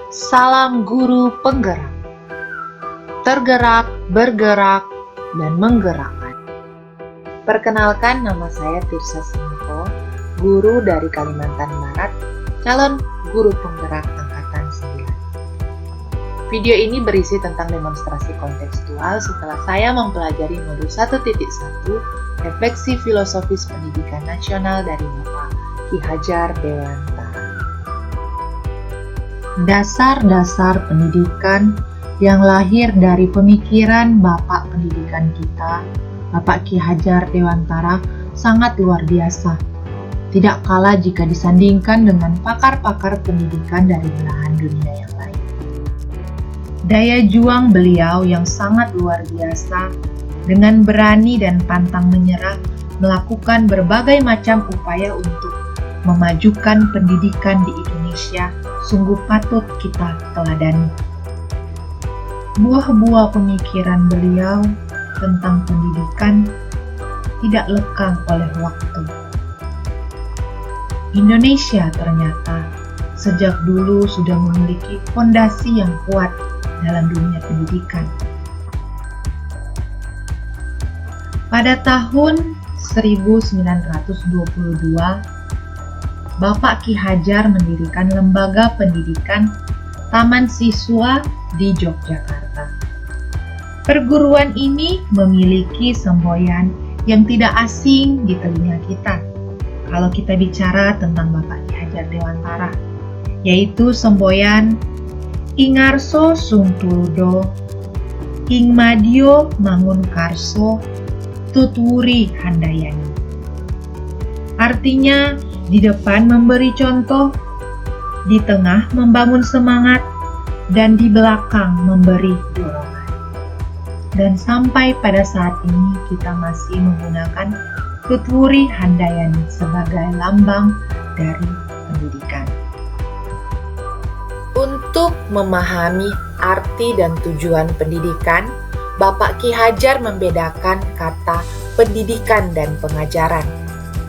Salam guru penggerak, tergerak, bergerak, dan menggerakkan. Perkenalkan, nama saya Tirsa Sinto, guru dari Kalimantan Barat, calon guru penggerak angkatan 9. Video ini berisi tentang demonstrasi kontekstual setelah saya mempelajari modul 1.1 Refleksi Filosofis Pendidikan Nasional dari Bapak Ki Hajar Dewantara. Dasar-dasar pendidikan yang lahir dari pemikiran Bapak Pendidikan kita, Bapak Ki Hajar Dewantara, sangat luar biasa. Tidak kalah jika disandingkan dengan pakar-pakar pendidikan dari belahan dunia yang lain. Daya juang beliau yang sangat luar biasa, dengan berani dan pantang menyerah melakukan berbagai macam upaya untuk memajukan pendidikan di Indonesia, sungguh patut kita teladani. Buah-buah pemikiran beliau tentang pendidikan tidak lekang oleh waktu. Indonesia ternyata sejak dulu sudah memiliki fondasi yang kuat dalam dunia pendidikan. Pada tahun 1922, Bapak Ki Hajar mendirikan lembaga pendidikan Taman Siswa di Yogyakarta. Perguruan ini memiliki semboyan yang tidak asing di telinga kita kalau kita bicara tentang Bapak Ki Hajar Dewantara, yaitu semboyan Ingarso Sungtuldo, Ingmadio Mangunkarso, Tutwuri Handayani. Artinya, di depan memberi contoh, di tengah membangun semangat, dan di belakang memberi dorongan. Dan sampai pada saat ini kita masih menggunakan Tutwuri Handayani sebagai lambang dari pendidikan. Untuk memahami arti dan tujuan pendidikan, Bapak Ki Hajar membedakan kata pendidikan dan pengajaran.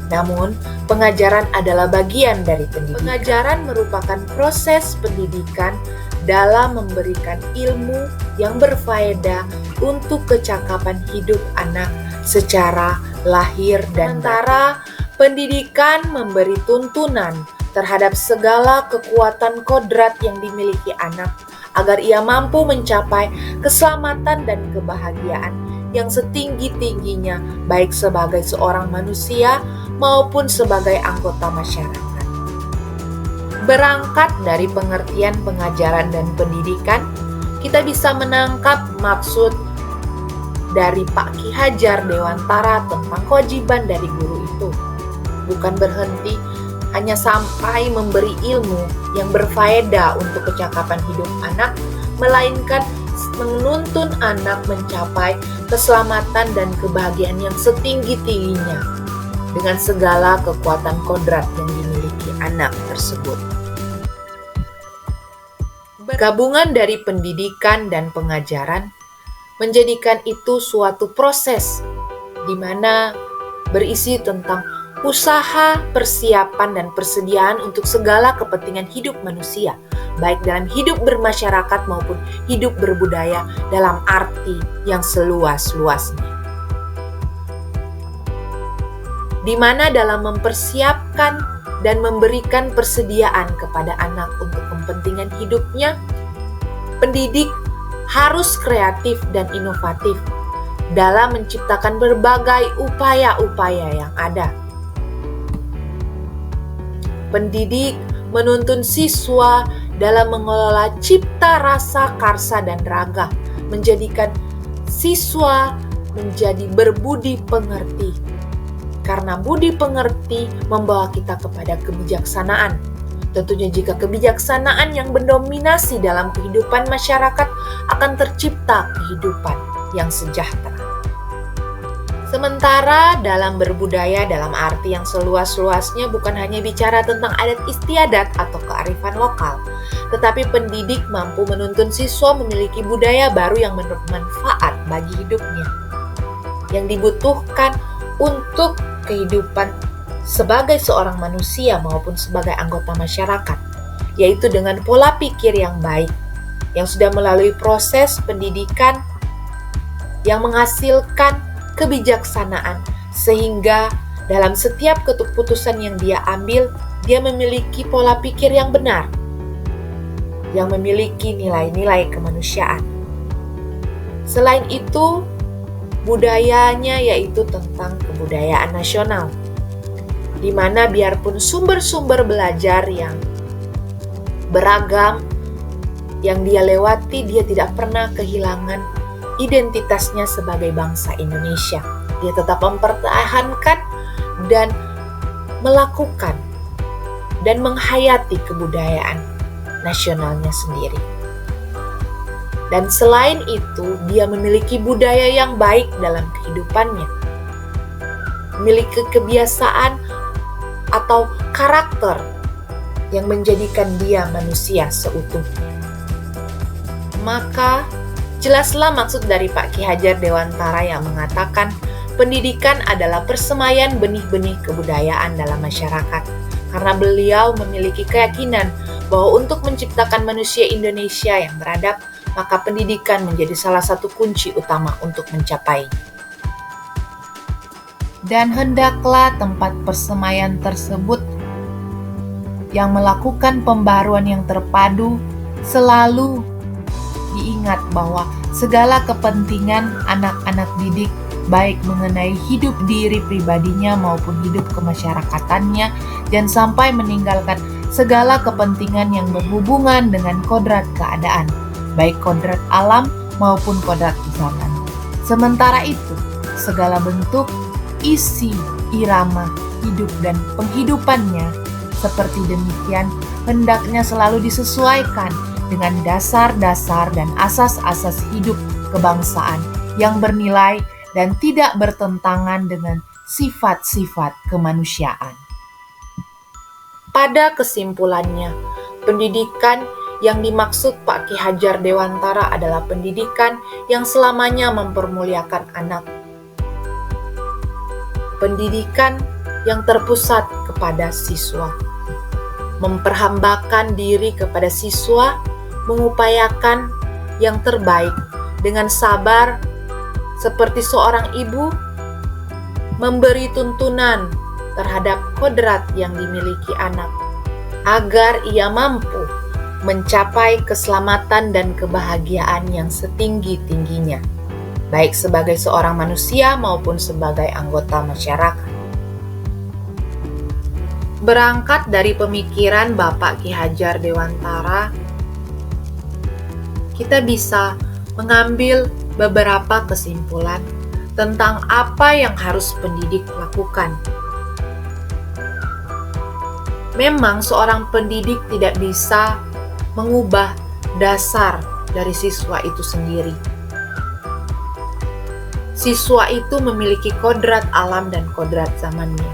Namun, pengajaran adalah bagian dari pendidikan. Pengajaran merupakan proses pendidikan dalam memberikan ilmu yang berfaedah untuk kecakapan hidup anak secara lahir dan sementara pendidikan memberi tuntunan terhadap segala kekuatan kodrat yang dimiliki anak agar ia mampu mencapai keselamatan dan kebahagiaan yang setinggi-tingginya baik sebagai seorang manusia maupun sebagai anggota masyarakat. Berangkat dari pengertian pengajaran dan pendidikan, kita bisa menangkap maksud dari Pak Ki Hajar Dewantara tentang kewajiban dari guru itu. Bukan berhenti hanya sampai memberi ilmu yang berfaedah untuk kecakapan hidup anak, melainkan menuntun anak mencapai keselamatan dan kebahagiaan yang setinggi-tingginya dengan segala kekuatan kodrat yang dimiliki anak tersebut. Gabungan dari pendidikan dan pengajaran menjadikan itu suatu proses di mana berisi tentang usaha, persiapan, dan persediaan untuk segala kepentingan hidup manusia, baik dalam hidup bermasyarakat maupun hidup berbudaya dalam arti yang seluas-luasnya. Di mana dalam mempersiapkan dan memberikan persediaan kepada anak untuk kepentingan hidupnya, pendidik harus kreatif dan inovatif dalam menciptakan berbagai upaya-upaya yang ada. Pendidik menuntun siswa dalam mengelola cipta rasa karsa dan raga, menjadikan siswa menjadi berbudi pengerti. Karena budi pengerti membawa kita kepada kebijaksanaan. Tentunya jika kebijaksanaan yang mendominasi dalam kehidupan masyarakat akan tercipta kehidupan yang sejahtera. Sementara dalam berbudaya dalam arti yang seluas-luasnya bukan hanya bicara tentang adat istiadat atau kearifan lokal, tetapi pendidik mampu menuntun siswa memiliki budaya baru yang bermanfaat bagi hidupnya, yang dibutuhkan untuk kehidupan sebagai seorang manusia maupun sebagai anggota masyarakat. yaitu dengan pola pikir yang baik, yang sudah melalui proses pendidikan yang menghasilkan kebijaksanaan, sehingga dalam setiap keputusan yang dia ambil, dia memiliki pola pikir yang benar, yang memiliki nilai-nilai kemanusiaan. Selain itu, budayanya yaitu tentang kebudayaan nasional, di mana biarpun sumber-sumber belajar yang beragam yang dia lewati, dia tidak pernah kehilangan identitasnya sebagai bangsa Indonesia. Dia tetap mempertahankan dan melakukan dan menghayati kebudayaan nasionalnya sendiri. Dan selain itu, dia memiliki budaya yang baik dalam kehidupannya, memiliki kebiasaan atau karakter yang menjadikan dia manusia seutuhnya. Maka jelaslah maksud dari Pak Ki Hajar Dewantara yang mengatakan pendidikan adalah persemaian benih-benih kebudayaan dalam masyarakat, karena beliau memiliki keyakinan bahwa untuk menciptakan manusia Indonesia yang beradab, maka pendidikan menjadi salah satu kunci utama untuk mencapai. Dan hendaklah tempat persemaian tersebut yang melakukan pembaruan yang terpadu selalu diingat bahwa segala kepentingan anak-anak didik, baik mengenai hidup diri pribadinya maupun hidup kemasyarakatannya, dan sampai meninggalkan segala kepentingan yang berhubungan dengan kodrat keadaan, baik kodrat alam maupun kodrat zaman. Sementara itu, segala bentuk, isi, irama, hidup dan penghidupannya seperti demikian hendaknya selalu disesuaikan dengan dasar-dasar dan asas-asas hidup kebangsaan yang bernilai dan tidak bertentangan dengan sifat-sifat kemanusiaan. Pada kesimpulannya, pendidikan yang dimaksud Pak Ki Hajar Dewantara adalah pendidikan yang selamanya mempermuliakan anak. Pendidikan yang terpusat kepada siswa, memperhambakan diri kepada siswa, mengupayakan yang terbaik dengan sabar seperti seorang ibu memberi tuntunan terhadap kodrat yang dimiliki anak agar ia mampu mencapai keselamatan dan kebahagiaan yang setinggi-tingginya, baik sebagai seorang manusia maupun sebagai anggota masyarakat. Berangkat dari pemikiran Bapak Ki Hajar Dewantara, kita bisa mengambil beberapa kesimpulan tentang apa yang harus pendidik lakukan. Memang seorang pendidik tidak bisa mengubah dasar dari siswa itu sendiri. Siswa itu memiliki kodrat alam dan kodrat zamannya.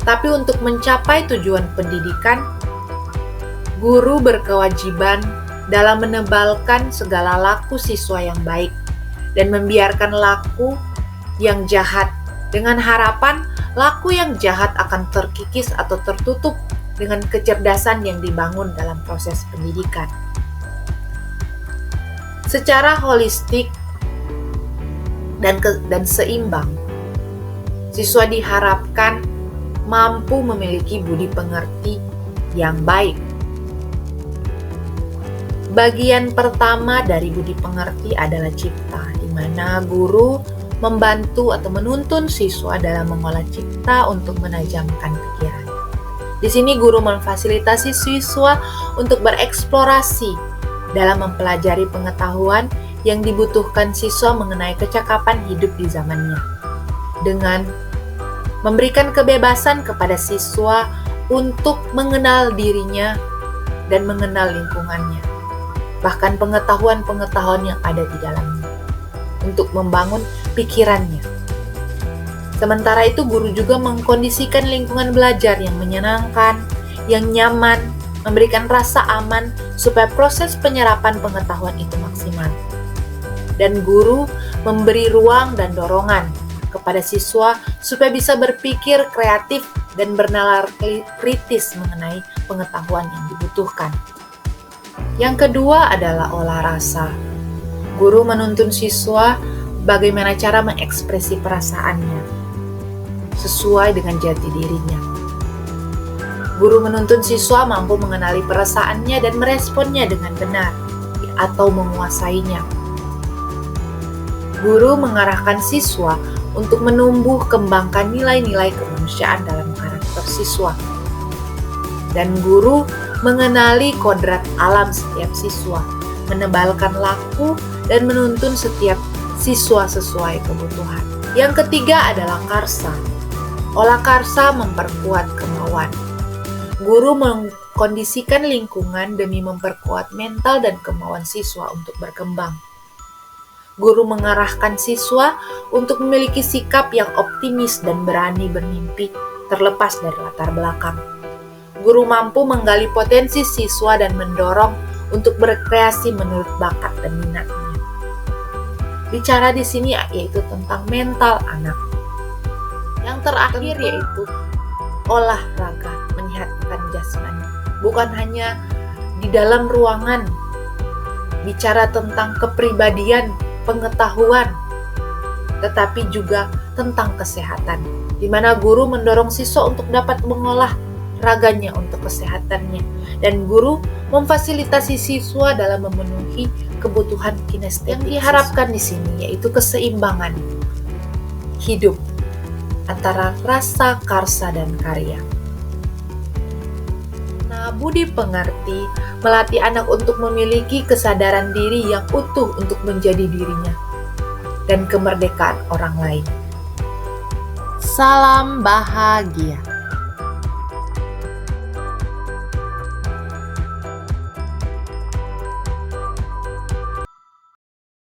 Tapi untuk mencapai tujuan pendidikan, guru berkewajiban dalam menebalkan segala laku siswa yang baik dan membiarkan laku yang jahat, dengan harapan laku yang jahat akan terkikis atau tertutup dengan kecerdasan yang dibangun dalam proses pendidikan. Secara holistik dan seimbang, siswa diharapkan mampu memiliki budi pengerti yang baik. Bagian pertama dari budi pengerti adalah cipta, di mana guru membantu atau menuntun siswa dalam mengolah cipta untuk menajamkan pikiran. Di sini guru memfasilitasi siswa untuk bereksplorasi dalam mempelajari pengetahuan yang dibutuhkan siswa mengenai kecakapan hidup di zamannya, dengan memberikan kebebasan kepada siswa untuk mengenal dirinya dan mengenal lingkungannya, bahkan pengetahuan-pengetahuan yang ada di dalamnya, untuk membangun pikirannya. Sementara itu, guru juga mengkondisikan lingkungan belajar yang menyenangkan, yang nyaman, memberikan rasa aman supaya proses penyerapan pengetahuan itu maksimal. Dan guru memberi ruang dan dorongan kepada siswa supaya bisa berpikir kreatif dan bernalar kritis mengenai pengetahuan yang dibutuhkan. Yang kedua adalah olah rasa. Guru menuntun siswa bagaimana cara mengekspresi perasaannya sesuai dengan jati dirinya. Guru menuntun siswa mampu mengenali perasaannya dan meresponnya dengan benar atau menguasainya. Guru mengarahkan siswa untuk menumbuh kembangkan nilai-nilai kemanusiaan dalam karakter siswa. Dan guru mengenali kodrat alam setiap siswa, menebalkan laku, dan menuntun setiap siswa sesuai kebutuhan. Yang ketiga adalah karsa. Olah karsa memperkuat kemauan. Guru mengkondisikan lingkungan demi memperkuat mental dan kemauan siswa untuk berkembang. Guru mengarahkan siswa untuk memiliki sikap yang optimis dan berani bermimpi terlepas dari latar belakang. Guru mampu menggali potensi siswa dan mendorong untuk berkreasi menurut bakat dan minatnya. Bicara di sini yaitu tentang mental anak. Yang terakhir yaitu olahraga, menyehatkan jasmani. Bukan hanya di dalam ruangan, bicara tentang kepribadian, pengetahuan, tetapi juga tentang kesehatan, di mana guru mendorong siswa untuk dapat mengolah raganya untuk kesehatannya, dan guru memfasilitasi siswa dalam memenuhi kebutuhan kinestetik. Yang diharapkan di sini yaitu keseimbangan hidup antara rasa, karsa, dan karya. Nah, budi pengerti melatih anak untuk memiliki kesadaran diri yang utuh untuk menjadi dirinya dan kemerdekaan orang lain. Salam bahagia.